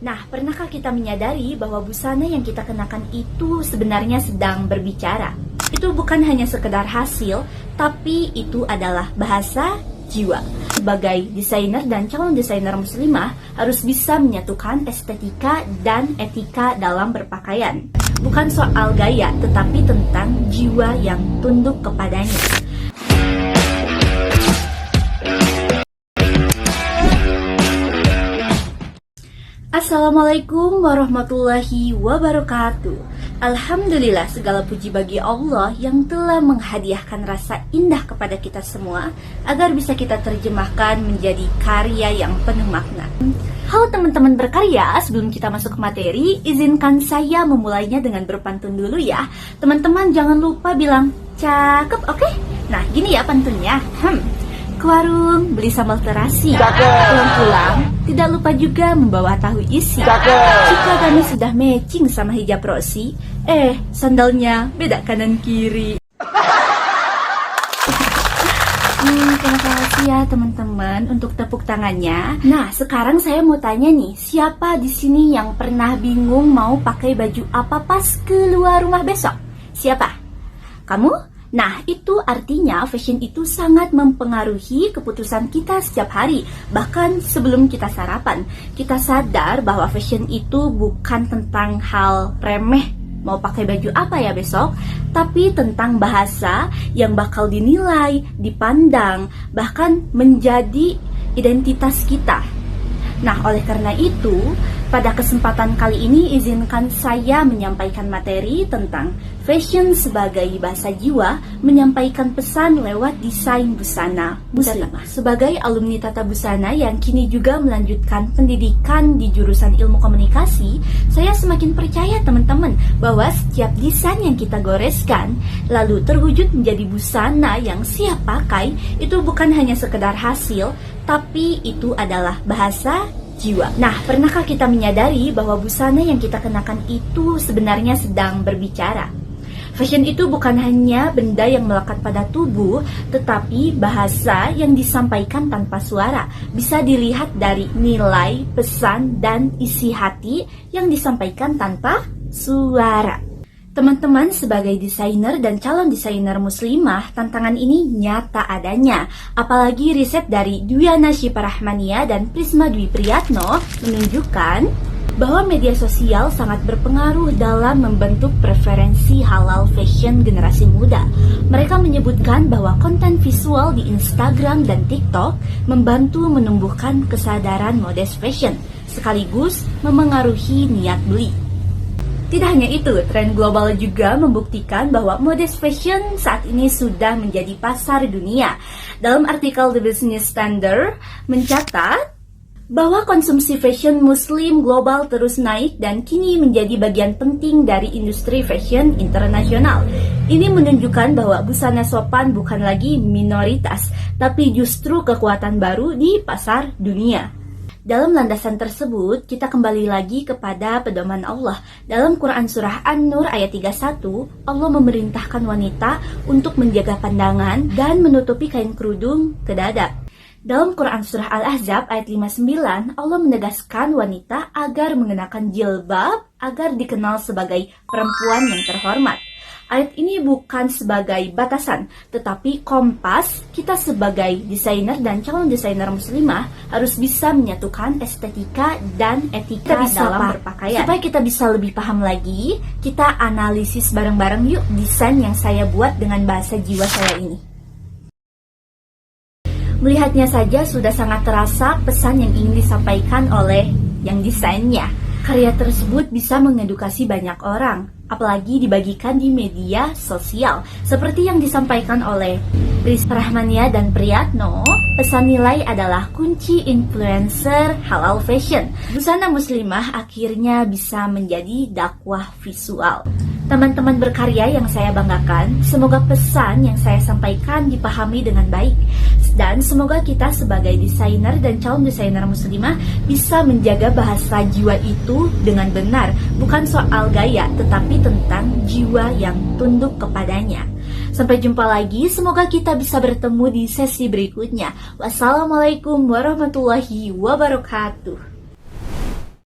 Nah, pernahkah kita menyadari bahwa busana yang kita kenakan itu sebenarnya sedang berbicara? Itu bukan hanya sekedar hasil, tapi itu adalah bahasa jiwa. Sebagai desainer dan calon desainer muslimah, harus bisa menyatukan estetika dan etika dalam berpakaian. Bukan soal gaya, tetapi tentang jiwa yang tunduk kepadanya. Assalamualaikum warahmatullahi wabarakatuh. Alhamdulillah, segala puji bagi Allah yang telah menghadiahkan rasa indah kepada kita semua agar bisa kita terjemahkan menjadi karya yang penuh makna. Halo teman-teman berkarya, sebelum kita masuk ke materi, izinkan saya memulainya dengan berpantun dulu ya. Teman-teman jangan lupa bilang cakep, oke? Nah, gini ya pantunnya. Ke warung, beli sambal terasi. Pulang-pulang, tidak lupa juga membawa tahu isi. Jika kami sudah matching sama hijab Rosi, sandalnya beda kanan kiri. Terima kasih ya teman-teman untuk tepuk tangannya. Nah, sekarang saya mau tanya nih, siapa di sini yang pernah bingung mau pakai baju apa pas keluar rumah besok? Siapa? Kamu? Nah, itu artinya fashion itu sangat mempengaruhi keputusan kita setiap hari. Bahkan sebelum kita sarapan, kita sadar bahwa fashion itu bukan tentang hal remeh, mau pakai baju apa ya besok, tapi tentang bahasa yang bakal dinilai, dipandang, bahkan menjadi identitas kita. Nah, oleh karena itu, pada kesempatan kali ini izinkan saya menyampaikan materi tentang fashion sebagai bahasa jiwa, menyampaikan pesan lewat desain busana muslimah. Sebagai alumni tata busana yang kini juga melanjutkan pendidikan di jurusan ilmu komunikasi, saya semakin percaya teman-teman bahwa setiap desain yang kita goreskan lalu terwujud menjadi busana yang siap pakai, itu bukan hanya sekedar hasil, tapi itu adalah bahasa jiwa. Nah, pernahkah kita menyadari bahwa busana yang kita kenakan itu sebenarnya sedang berbicara? Fashion itu bukan hanya benda yang melekat pada tubuh, tetapi bahasa yang disampaikan tanpa suara. Bisa dilihat dari nilai, pesan, dan isi hati yang disampaikan tanpa suara. Teman-teman, sebagai desainer dan calon desainer muslimah, tantangan ini nyata adanya. Apalagi riset dari Dwiana Syiparahmania dan Prisma Dwi Priyatno menunjukkan bahwa media sosial sangat berpengaruh dalam membentuk preferensi halal fashion generasi muda. Mereka menyebutkan bahwa konten visual di Instagram dan TikTok membantu menumbuhkan kesadaran modest fashion, sekaligus memengaruhi niat beli. Tidak hanya itu, tren global juga membuktikan bahwa modest fashion saat ini sudah menjadi pasar dunia. Dalam artikel The Business Standard mencatat bahwa konsumsi fashion muslim global terus naik dan kini menjadi bagian penting dari industri fashion internasional. Ini menunjukkan bahwa busana sopan bukan lagi minoritas, tapi justru kekuatan baru di pasar dunia. Dalam landasan tersebut, kita kembali lagi kepada pedoman Allah. Dalam Quran Surah An-Nur ayat 31, Allah memerintahkan wanita untuk menjaga pandangan dan menutupi kain kerudung ke dada. Dalam Quran Surah Al-Ahzab ayat 59, Allah menegaskan wanita agar mengenakan jilbab agar dikenal sebagai perempuan yang terhormat. Ayat ini bukan sebagai batasan, tetapi kompas kita sebagai desainer dan calon desainer muslimah harus bisa menyatukan estetika dan etika dalam berpakaian. Supaya kita bisa lebih paham lagi, kita analisis bareng-bareng yuk desain yang saya buat dengan bahasa jiwa saya ini. Melihatnya saja sudah sangat terasa pesan yang ingin disampaikan oleh yang desainnya. Karya tersebut bisa mengedukasi banyak orang, apalagi dibagikan di media sosial. Seperti yang disampaikan oleh Prisma Rahmania dan Priyatno, pesan nilai adalah kunci influencer halal fashion. Busana muslimah akhirnya bisa menjadi dakwah visual. Teman-teman berkarya yang saya banggakan, semoga pesan yang saya sampaikan dipahami dengan baik. Dan semoga kita sebagai desainer dan calon desainer muslimah bisa menjaga bahasa jiwa itu dengan benar. Bukan soal gaya, tetapi tentang jiwa yang tunduk kepadanya. Sampai jumpa lagi, semoga kita bisa bertemu di sesi berikutnya. Wassalamualaikum warahmatullahi wabarakatuh.